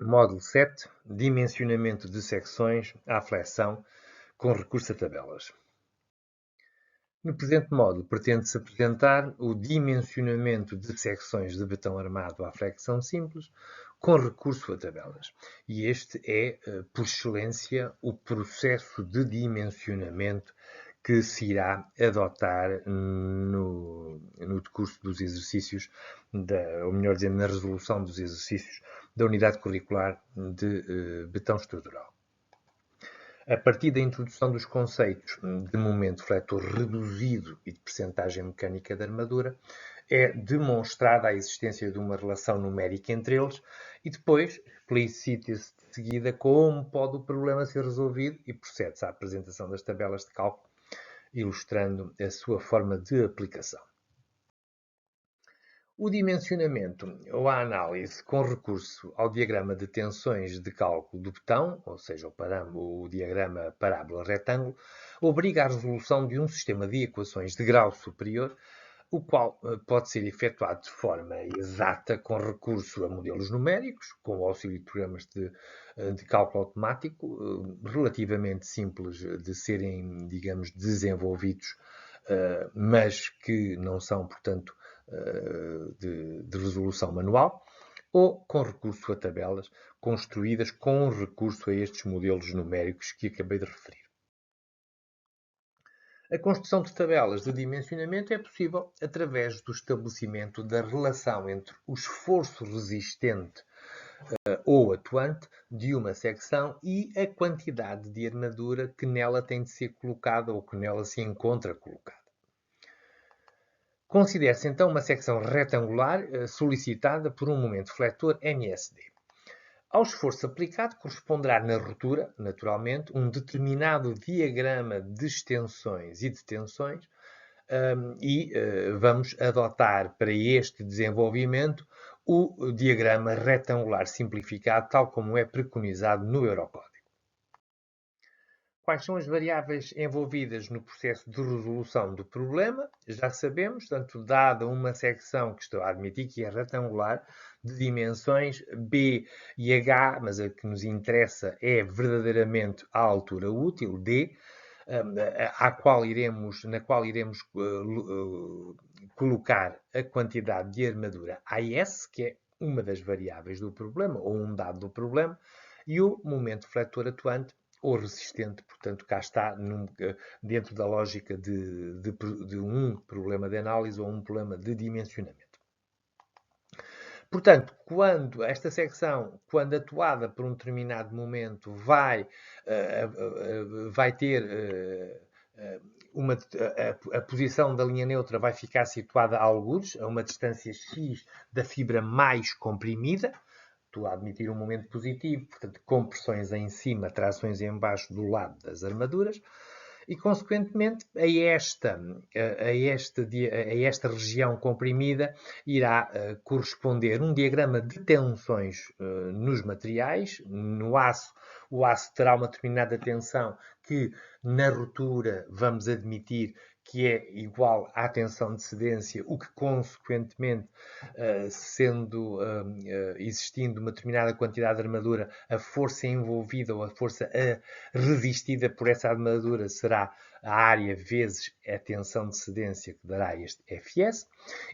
Módulo 7. Dimensionamento de secções à flexão com recurso a tabelas. No presente módulo, pretende-se apresentar o dimensionamento de secções de betão armado à flexão simples com recurso a tabelas. E este é, por excelência, o processo de dimensionamento que se irá adotar no decurso dos exercícios, ou melhor dizendo, na resolução dos exercícios da unidade curricular de betão estrutural. A partir da introdução dos conceitos de momento fletor reduzido e de percentagem mecânica da armadura, é demonstrada a existência de uma relação numérica entre eles e depois explicita-se de seguida como pode o problema ser resolvido e procede-se à apresentação das tabelas de cálculo, ilustrando a sua forma de aplicação. O dimensionamento ou a análise com recurso ao diagrama de tensões de cálculo do betão, ou seja, o diagrama parábola-retângulo, obriga à resolução de um sistema de equações de grau superior, o qual pode ser efetuado de forma exata com recurso a modelos numéricos, com o auxílio de programas de cálculo automático, relativamente simples de serem, digamos, desenvolvidos, mas que não são, portanto, de resolução manual, ou com recurso a tabelas construídas com recurso a estes modelos numéricos que acabei de referir. A construção de tabelas de dimensionamento é possível através do estabelecimento da relação entre o esforço resistente ou atuante de uma secção e a quantidade de armadura que nela tem de ser colocada ou que nela se encontra colocada. Considere-se então uma secção retangular solicitada por um momento fletor MSD. Ao esforço aplicado corresponderá na ruptura, naturalmente, um determinado diagrama de extensões e de tensões vamos adotar para este desenvolvimento o diagrama retangular simplificado, tal como é preconizado no Eurocódigo. Quais são as variáveis envolvidas no processo de resolução do problema? Já sabemos, portanto, dada uma secção que estou a admitir que é retangular, de dimensões B e H, mas a que nos interessa é verdadeiramente a altura útil, D, na qual iremos colocar a quantidade de armadura AS, que é uma das variáveis do problema, ou um dado do problema, e o momento fletor atuante, ou resistente, portanto, cá está dentro da lógica de um problema de análise ou um problema de dimensionamento. Portanto, quando esta secção, quando atuada por um determinado momento, vai ter a posição da linha neutra vai ficar situada a algures, a uma distância x da fibra mais comprimida. Estou a admitir um momento positivo, portanto, compressões em cima, trações em baixo do lado das armaduras, e, consequentemente, a esta região comprimida irá corresponder um diagrama de tensões nos materiais. No aço, o aço terá uma determinada tensão que, na ruptura, vamos admitir que é igual à tensão de cedência, o que, consequentemente, existindo uma determinada quantidade de armadura, a força envolvida ou a força resistida por essa armadura será a área vezes a tensão de cedência, que dará este Fs.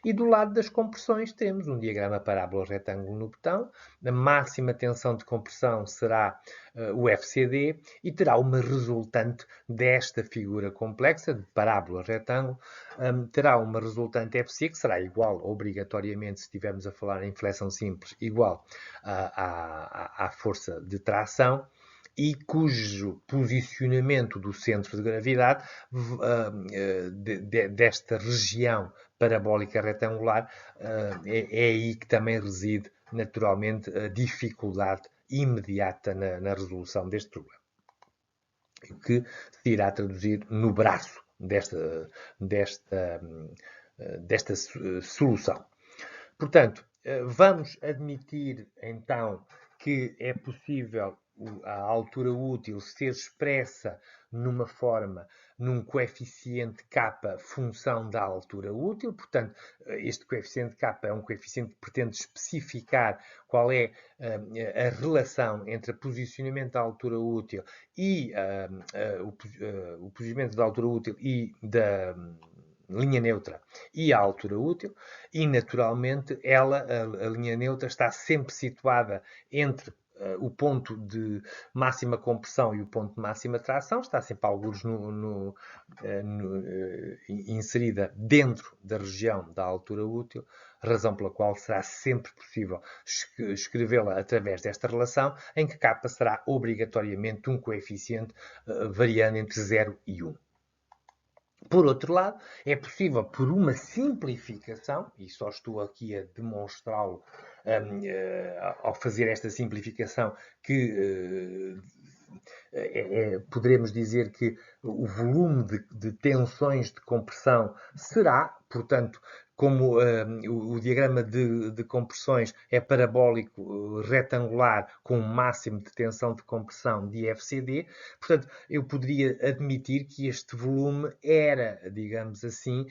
E do lado das compressões temos um diagrama parábola-retângulo no betão. A máxima tensão de compressão será o FCD e terá uma resultante desta figura complexa de parábola-retângulo, terá uma resultante FC que será igual, obrigatoriamente, se estivermos a falar em flexão simples, igual à força de tração, e cujo posicionamento do centro de gravidade desta região parabólica retangular é aí que também reside, naturalmente, a dificuldade imediata na resolução deste problema, que se irá traduzir no braço desta solução. Portanto, vamos admitir então que é possível a altura útil ser expressa numa forma num coeficiente K função da altura útil. Portanto, este coeficiente K é um coeficiente que pretende especificar qual é a relação entre o posicionamento da altura útil e o posicionamento da altura útil e da linha neutra e a altura útil, e naturalmente a linha neutra está sempre situada entre o ponto de máxima compressão e o ponto de máxima tração, está sempre alguns inserida dentro da região da altura útil, razão pela qual será sempre possível escrevê-la através desta relação, em que K será obrigatoriamente um coeficiente variando entre 0 e 1. Por outro lado, é possível, por uma simplificação, e só estou aqui a demonstrá-lo ao fazer esta simplificação, que poderemos dizer que o volume de tensões de compressão será, portanto, como o diagrama de compressões é parabólico retangular com um máximo de tensão de compressão de FCD, portanto, eu poderia admitir que este volume era, digamos assim,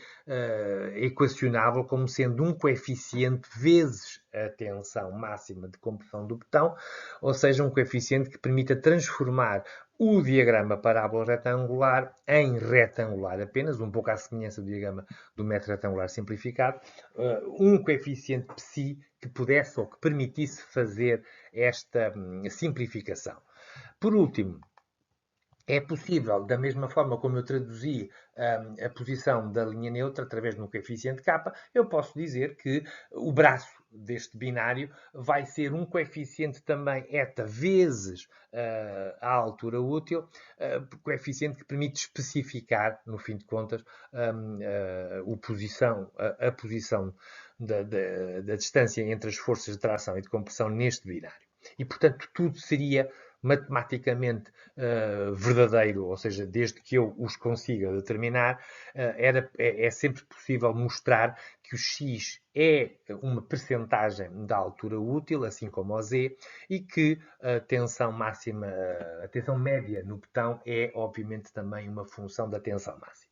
equacionável como sendo um coeficiente vezes a tensão máxima de compressão do betão, ou seja, um coeficiente que permita transformar o diagrama parábola retangular em retangular apenas, um pouco à semelhança do diagrama do metro retangular simplificado, um coeficiente psi que pudesse ou que permitisse fazer esta simplificação. Por último, é possível, da mesma forma como eu traduzi a posição da linha neutra através de um coeficiente K, eu posso dizer que o braço deste binário vai ser um coeficiente também eta vezes a altura útil, coeficiente que permite especificar, no fim de contas, a posição da distância entre as forças de tração e de compressão neste binário. E, portanto, tudo seria matematicamente verdadeiro, ou seja, desde que eu os consiga determinar, é sempre possível mostrar que o x é uma percentagem da altura útil, assim como o z, e que a tensão máxima, a tensão média no betão é, obviamente, também uma função da tensão máxima.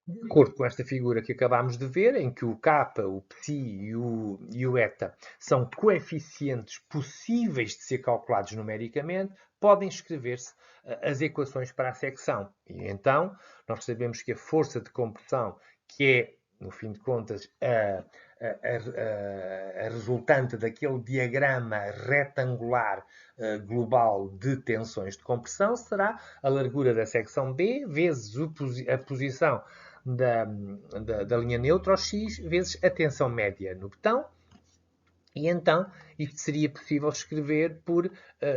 De acordo com esta figura que acabámos de ver, em que o K, o psi e o eta são coeficientes possíveis de ser calculados numericamente, podem escrever-se as equações para a secção. E então, nós sabemos que a força de compressão, que é, no fim de contas, a resultante daquele diagrama retangular global de tensões de compressão, será a largura da secção B vezes a posição da linha neutra, ou x, vezes a tensão média no betão. E então, isto seria possível escrever por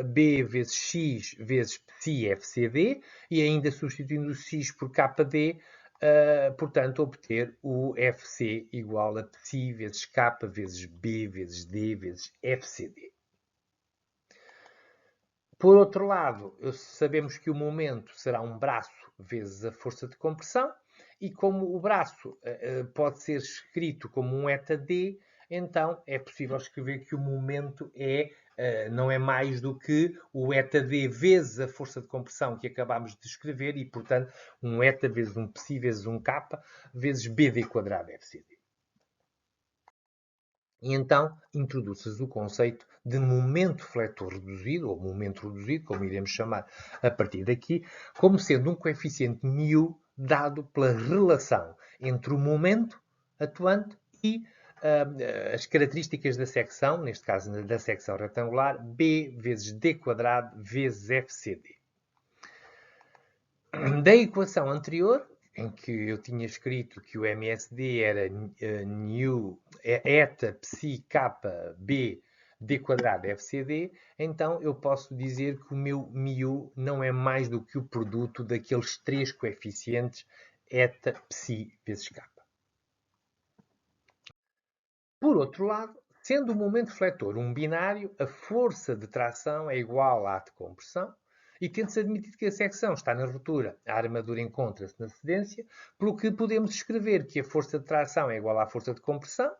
B vezes X vezes psi FCD, e ainda substituindo o X por KD, portanto, obter o FC igual a psi vezes K vezes B vezes D vezes FCD. Por outro lado, sabemos que o momento será um braço vezes a força de compressão, e como o braço pode ser escrito como um eta D, então é possível escrever que o momento não é mais do que o eta D vezes a força de compressão que acabámos de escrever, e, portanto, um eta vezes um psi vezes um K vezes BD quadrado FCD. E então introduz-se o conceito de momento fletor reduzido, ou momento reduzido, como iremos chamar a partir daqui, como sendo um coeficiente μ dado pela relação entre o momento atuante e as características da secção, neste caso da secção retangular, B vezes D quadrado vezes FCD. Da equação anterior, em que eu tinha escrito que o MSD era eta psi kappa b d quadrado FCD, então eu posso dizer que o meu μ não é mais do que o produto daqueles três coeficientes eta psi vezes kappa. Por outro lado, sendo o momento fletor um binário, a força de tração é igual à de compressão, e tendo-se admitido que a secção está na ruptura, a armadura encontra-se na cedência, pelo que podemos escrever que a força de tração é igual à força de compressão.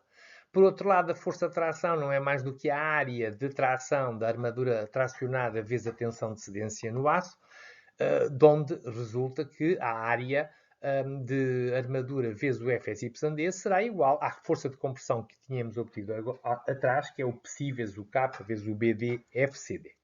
Por outro lado, a força de tração não é mais do que a área de tração da armadura tracionada vezes a tensão de cedência no aço. de onde resulta que a área de armadura vezes o FSYD será igual à força de compressão que tínhamos obtido atrás, que é o Psi vezes o K vezes o BD FCD.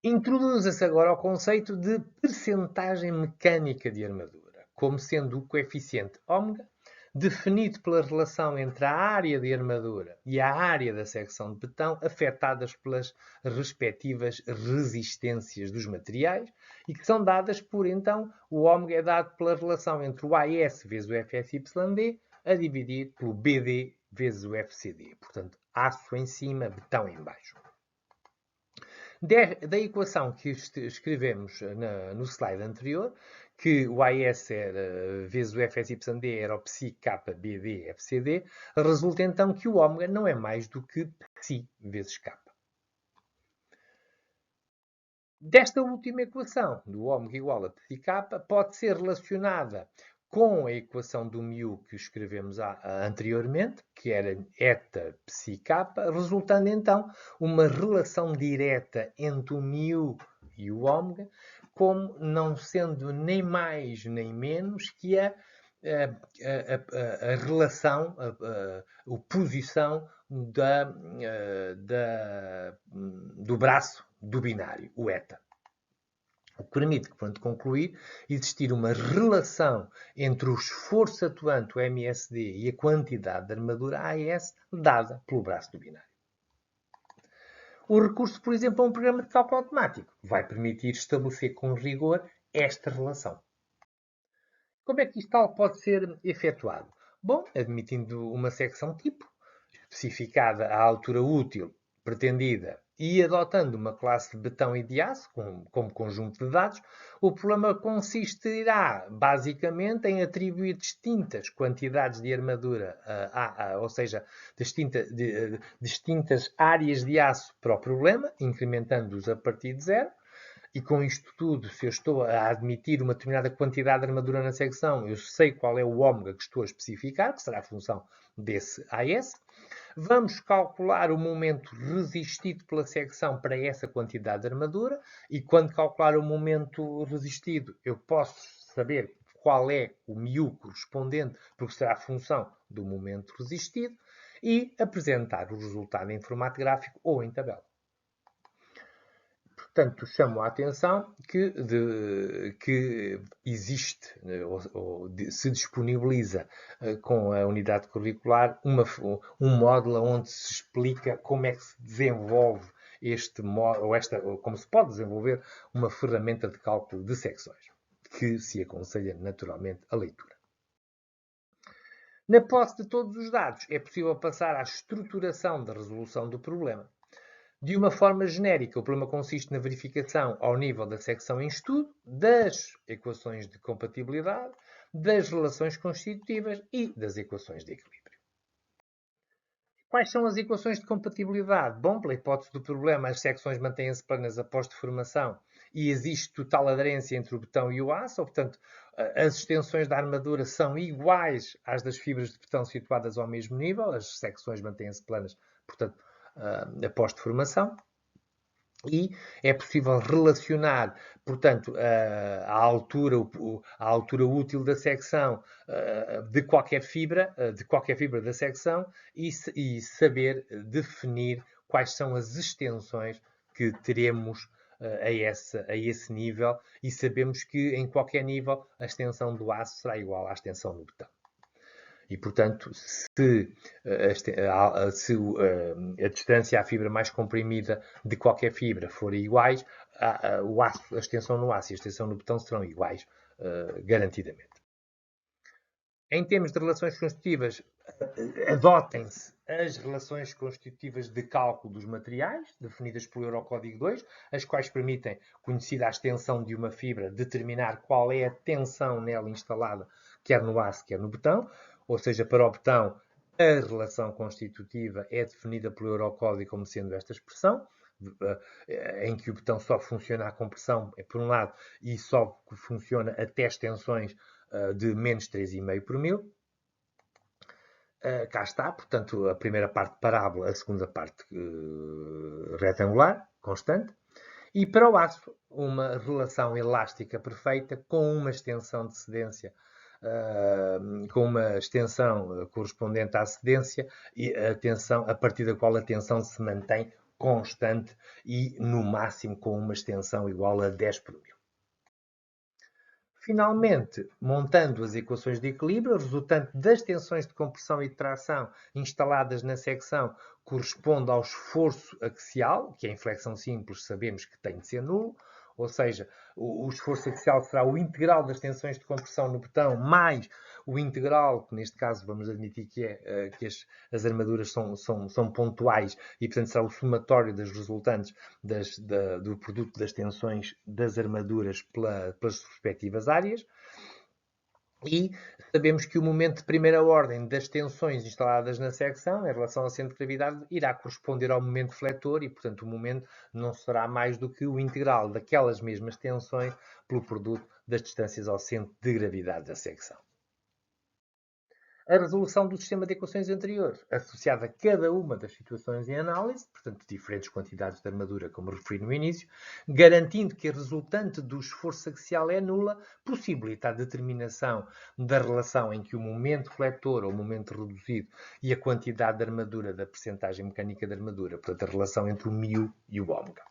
Introduz-se agora o conceito de percentagem mecânica de armadura, como sendo o coeficiente ômega definido pela relação entre a área de armadura e a área da secção de betão afetadas pelas respectivas resistências dos materiais e que são dadas por, então, o ômega é dado pela relação entre o AS vezes o FSYD a dividir pelo BD vezes o FCD. Portanto, aço em cima, betão em baixo. Da equação que escrevemos no slide anterior, que o AS era, vezes o FSYD era o πKBD FCD, resulta então que o ômega não é mais do que π vezes K. Desta última equação, do ômega igual a πK, pode ser relacionada com a equação do μ que escrevemos anteriormente, que era eta psi-k, resultando então uma relação direta entre o μ e o ômega, como não sendo nem mais nem menos que a relação, a posição do braço do binário, o eta. O que permite, portanto, concluir existir uma relação entre o esforço atuante, o MSD, e a quantidade de armadura AS dada pelo braço do binário. O recurso, por exemplo, a um programa de cálculo automático vai permitir estabelecer com rigor esta relação. Como é que isto tal pode ser efetuado? Bom, admitindo uma secção tipo, especificada a altura útil pretendida e adotando uma classe de betão e de aço como conjunto de dados, o problema consistirá basicamente em atribuir distintas quantidades de armadura, ou seja, distintas áreas de aço para o problema, incrementando-os a partir de zero. E com isto tudo, se eu estou a admitir uma determinada quantidade de armadura na secção, eu sei qual é o ômega que estou a especificar, que será a função desse AS. Vamos calcular o momento resistido pela secção para essa quantidade de armadura e quando calcular o momento resistido, eu posso saber qual é o μ correspondente, porque será a função do momento resistido, e apresentar o resultado em formato gráfico ou em tabela. Portanto, chamo a atenção que existe, ou se disponibiliza com a unidade curricular um módulo onde se explica como é que se desenvolve como se pode desenvolver uma ferramenta de cálculo de secções, que se aconselha naturalmente a leitura. Na posse de todos os dados, é possível passar à estruturação da resolução do problema. De uma forma genérica, o problema consiste na verificação ao nível da secção em estudo, das equações de compatibilidade, das relações constitutivas e das equações de equilíbrio. Quais são as equações de compatibilidade? Bom, pela hipótese do problema, as secções mantêm-se planas após deformação e existe total aderência entre o betão e o aço, portanto, as extensões da armadura são iguais às das fibras de betão situadas ao mesmo nível, as secções mantêm-se planas, portanto, após deformação. E é possível relacionar, portanto, a altura útil da secção de qualquer fibra da secção e saber definir quais são as extensões que teremos a esse nível e sabemos que em qualquer nível a extensão do aço será igual à extensão do betão. E, portanto, se a distância à fibra mais comprimida de qualquer fibra forem iguais, a extensão no aço e a extensão no betão serão iguais, garantidamente. Em termos de relações constitutivas, adotem-se as relações constitutivas de cálculo dos materiais, definidas pelo Eurocódigo 2, as quais permitem, conhecida a extensão de uma fibra, determinar qual é a tensão nela instalada, quer no aço, quer no betão. Ou seja, para o betão, a relação constitutiva é definida pelo Eurocódigo como sendo esta expressão, em que o betão só funciona à compressão, por um lado, e só funciona até extensões de menos 3,5 por mil. Cá está, portanto, a primeira parte parábola, a segunda parte retangular, constante. E para o aço, uma relação elástica perfeita com uma extensão de cedência, com uma extensão correspondente à cedência e a tensão, a partir da qual a tensão se mantém constante e, no máximo, com uma extensão igual a 10 por mil. Finalmente, montando as equações de equilíbrio, o resultante das tensões de compressão e de tração instaladas na secção corresponde ao esforço axial, que em flexão simples sabemos que tem de ser nulo, ou seja, o esforço axial será o integral das tensões de compressão no botão mais o integral, que neste caso vamos admitir que as armaduras são pontuais e, portanto, será o somatório das resultantes do produto das tensões das armaduras pelas respectivas áreas. E sabemos que o momento de primeira ordem das tensões instaladas na secção, em relação ao centro de gravidade, irá corresponder ao momento fletor e, portanto, o momento não será mais do que o integral daquelas mesmas tensões pelo produto das distâncias ao centro de gravidade da secção. A resolução do sistema de equações anterior, associada a cada uma das situações em análise, portanto, diferentes quantidades de armadura, como referi no início, garantindo que a resultante do esforço axial é nula, possibilita a determinação da relação em que o momento fletor ou momento reduzido e a quantidade de armadura da percentagem mecânica de armadura, portanto, a relação entre o μ e o ômega.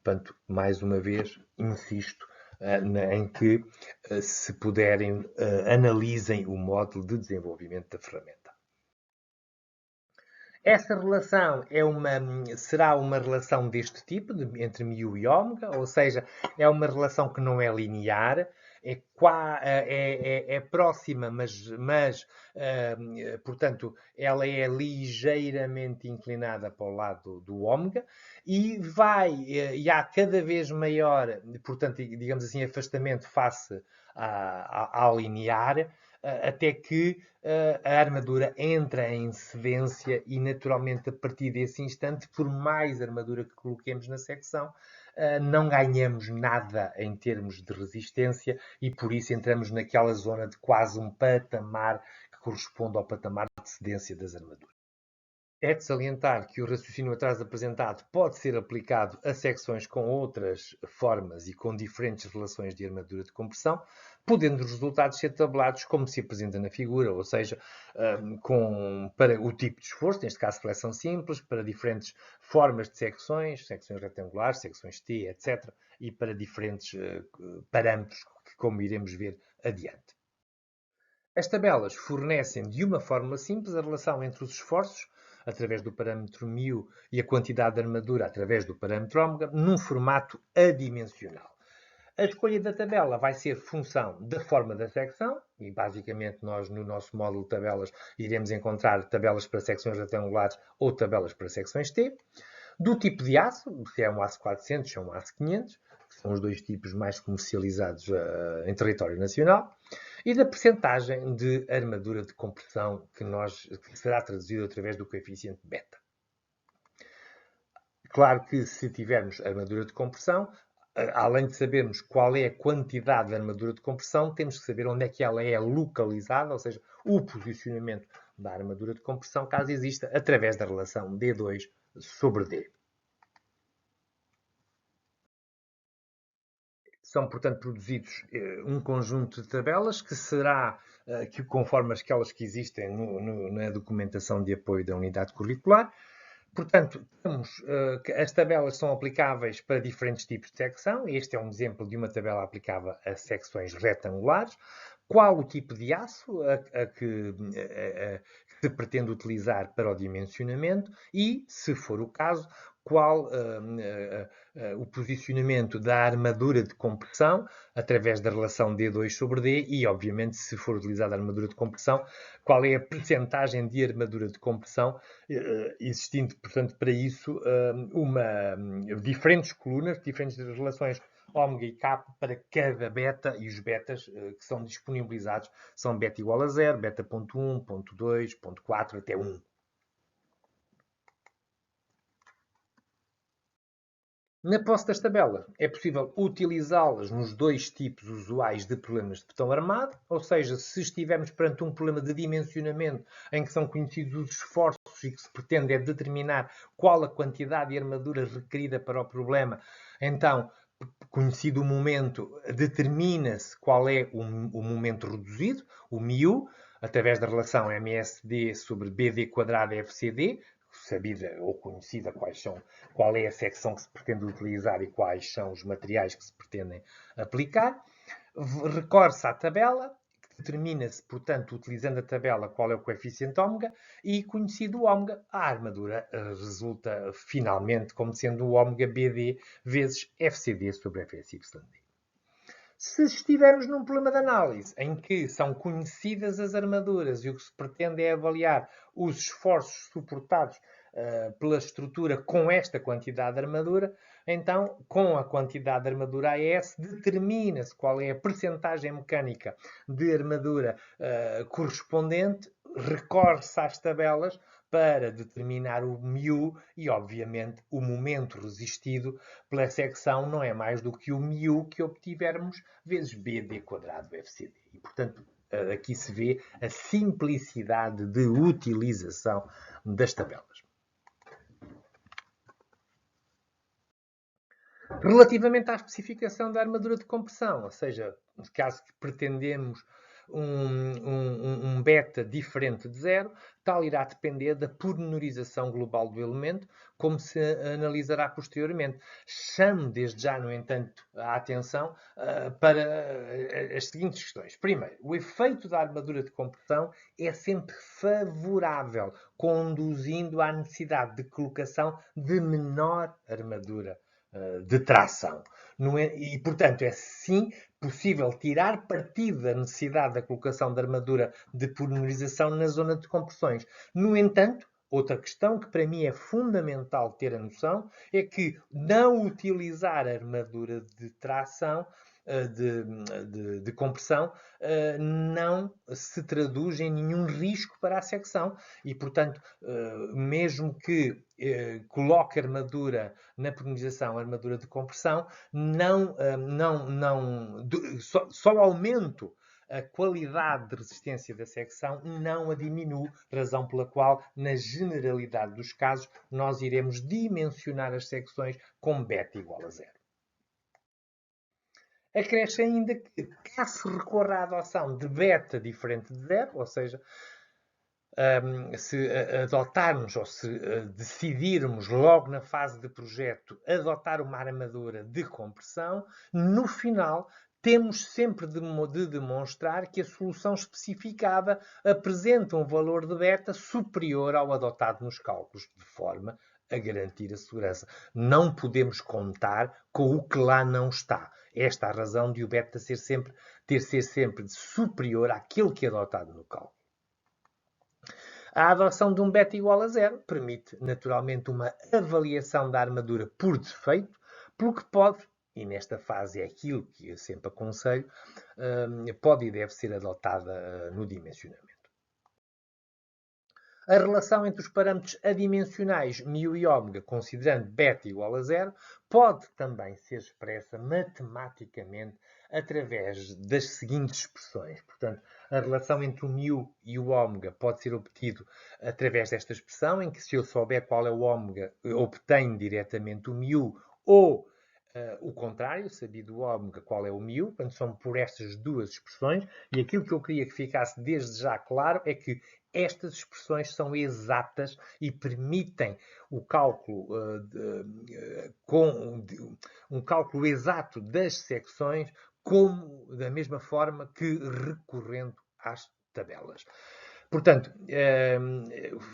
Portanto, mais uma vez, insisto, em que, se puderem, analisem o módulo de desenvolvimento da ferramenta. Essa relação será uma relação deste tipo, entre μ e ômega, ou seja, é uma relação que não é linear, é próxima, portanto, ela é ligeiramente inclinada para o lado do ômega e há cada vez maior, portanto, digamos assim, afastamento face ao linear, até que a armadura entra em cedência e, naturalmente, a partir desse instante, por mais armadura que coloquemos na secção, não ganhamos nada em termos de resistência e, por isso, entramos naquela zona de quase um patamar que corresponde ao patamar de cedência das armaduras. É de salientar que o raciocínio atrás apresentado pode ser aplicado a secções com outras formas e com diferentes relações de armadura de compressão, podendo os resultados ser tabelados como se apresenta na figura, ou seja, para o tipo de esforço, neste caso flexão simples, para diferentes formas de secções retangulares, secções T, etc., e para diferentes parâmetros, como iremos ver adiante. As tabelas fornecem de uma forma simples a relação entre os esforços, através do parâmetro μ, e a quantidade de armadura, através do parâmetro ômega, num formato adimensional. A escolha da tabela vai ser função da forma da secção, e basicamente nós no nosso módulo de tabelas iremos encontrar tabelas para secções retangulares ou tabelas para secções T, do tipo de aço, se é um aço 400, se é um aço 500, que são os dois tipos mais comercializados em território nacional, e da percentagem de armadura de compressão que será traduzido através do coeficiente beta. Claro que se tivermos armadura de compressão, além de sabermos qual é a quantidade de armadura de compressão, temos que saber onde é que ela é localizada, ou seja, o posicionamento da armadura de compressão, caso exista, através da relação D2 sobre D. São, portanto, produzidos um conjunto de tabelas que será, conforme aquelas que existem na documentação de apoio da unidade curricular. Portanto, as tabelas são aplicáveis para diferentes tipos de secção. Este é um exemplo de uma tabela aplicável a secções retangulares. Qual o tipo de aço que se pretende utilizar para o dimensionamento e, se for o caso, qual o posicionamento da armadura de compressão através da relação D2 sobre D e, obviamente, se for utilizada a armadura de compressão, qual é a percentagem de armadura de compressão existindo, portanto, para isso diferentes colunas, diferentes relações ômega e K para cada beta, e os betas que são disponibilizados são beta igual a 0, beta ponto 1, ponto 2, ponto 4 até 1. Na posse das tabelas, é possível utilizá-las nos dois tipos usuais de problemas de botão armado, ou seja, se estivermos perante um problema de dimensionamento em que são conhecidos os esforços e que se pretende é determinar qual a quantidade de armadura requerida para o problema, então, conhecido o momento, determina-se qual é o momento reduzido, o μ, através da relação MSD sobre BD quadrado FCD, sabida ou conhecida qual é a secção que se pretende utilizar e quais são os materiais que se pretendem aplicar. Recorre-se à tabela, determina-se, portanto, utilizando a tabela, qual é o coeficiente ômega, e conhecido o ômega, a armadura resulta finalmente como sendo o ômega BD vezes FCD sobre FSYD. Se estivermos num problema de análise em que são conhecidas as armaduras e o que se pretende é avaliar os esforços suportados pela estrutura com esta quantidade de armadura, então, com a quantidade de armadura AS, determina-se qual é a percentagem mecânica de armadura correspondente, recorre-se às tabelas para determinar o μ e, obviamente, o momento resistido pela secção não é mais do que o μ que obtivermos vezes BD quadrado FCD. E, portanto, aqui se vê a simplicidade de utilização das tabelas. Relativamente à especificação da armadura de compressão, ou seja, no caso que pretendemos um beta diferente de zero, tal irá depender da pormenorização global do elemento, como se analisará posteriormente. Chamo desde já, no entanto, a atenção para as seguintes questões. Primeiro, o efeito da armadura de compressão é sempre favorável, conduzindo à necessidade de colocação de menor armadura de tração. E, portanto, é sim possível tirar partido da necessidade da colocação de armadura de polimerização na zona de compressões. No entanto, outra questão que para mim é fundamental ter a noção é que não utilizar a armadura de tração de compressão não se traduz em nenhum risco para a secção e, portanto, mesmo que coloque armadura na preconização, armadura de compressão, só o aumento a qualidade de resistência da secção não a diminui, razão pela qual, na generalidade dos casos, nós iremos dimensionar as secções com beta igual a zero. Acresce ainda que, caso se recorra à adoção de beta diferente de zero, ou seja, se adotarmos ou se decidirmos logo na fase de projeto adotar uma armadura de compressão, no final temos sempre de demonstrar que a solução especificada apresenta um valor de beta superior ao adotado nos cálculos, de forma a garantir a segurança. Não podemos contar com o que lá não está. Esta é a razão de o beta ser sempre superior àquele que é adotado no cálculo. A adoção de um beta igual a zero permite, naturalmente, uma avaliação da armadura por defeito, pelo que pode, e nesta fase é aquilo que eu sempre aconselho, pode e deve ser adotada no dimensionamento. A relação entre os parâmetros adimensionais μ e ômega, considerando beta igual a zero, pode também ser expressa matematicamente através das seguintes expressões. Portanto, a relação entre o μ e o ômega pode ser obtido através desta expressão, em que se eu souber qual é o ômega, obtenho diretamente o μ, ou o contrário, sabido o ômega, qual é o μ, portanto, são por estas duas expressões, e aquilo que eu queria que ficasse desde já claro é que estas expressões são exatas e permitem o cálculo um cálculo exato das secções, da mesma forma que recorrendo às tabelas. Portanto,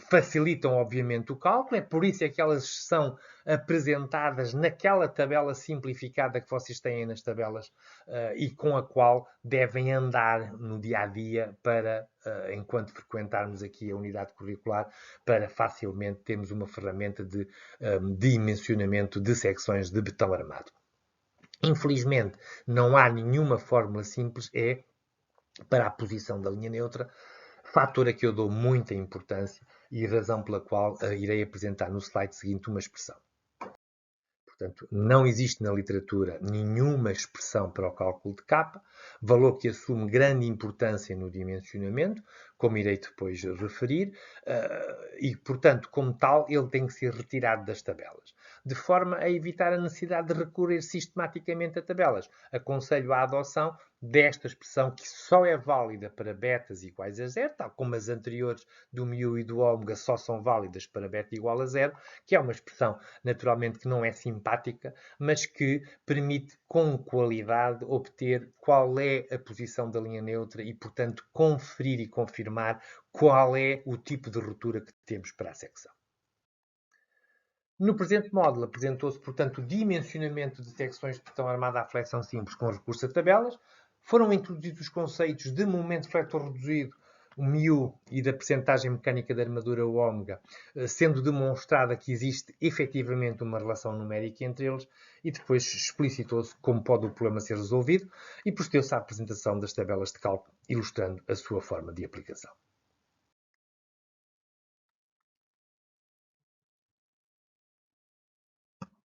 facilitam obviamente o cálculo, é por isso é que elas são apresentadas naquela tabela simplificada que vocês têm nas tabelas e com a qual devem andar no dia a dia para, enquanto frequentarmos aqui a unidade curricular, para facilmente termos uma ferramenta de dimensionamento de secções de betão armado. Infelizmente, não há nenhuma fórmula simples, para a posição da linha neutra, fator a que eu dou muita importância e razão pela qual irei apresentar no slide seguinte uma expressão. Portanto, não existe na literatura nenhuma expressão para o cálculo de K, valor que assume grande importância no dimensionamento, como irei depois referir, e, portanto, como tal, ele tem que ser retirado das tabelas, de forma a evitar a necessidade de recorrer sistematicamente a tabelas. Aconselho a adoção desta expressão, que só é válida para betas iguais a zero, tal como as anteriores do μ e do ômega só são válidas para beta igual a zero, que é uma expressão, naturalmente, que não é simpática, mas que permite, com qualidade, obter qual é a posição da linha neutra e, portanto, conferir e confirmar qual é o tipo de ruptura que temos para a secção. No presente módulo apresentou-se, portanto, o dimensionamento de secções de pressão armada à flexão simples com recurso a tabelas. Foram introduzidos os conceitos de momento flexor reduzido, o μ e da percentagem mecânica da armadura, o ômega, sendo demonstrada que existe efetivamente uma relação numérica entre eles, e depois explicitou-se como pode o problema ser resolvido e procedeu-se à apresentação das tabelas de cálculo, ilustrando a sua forma de aplicação.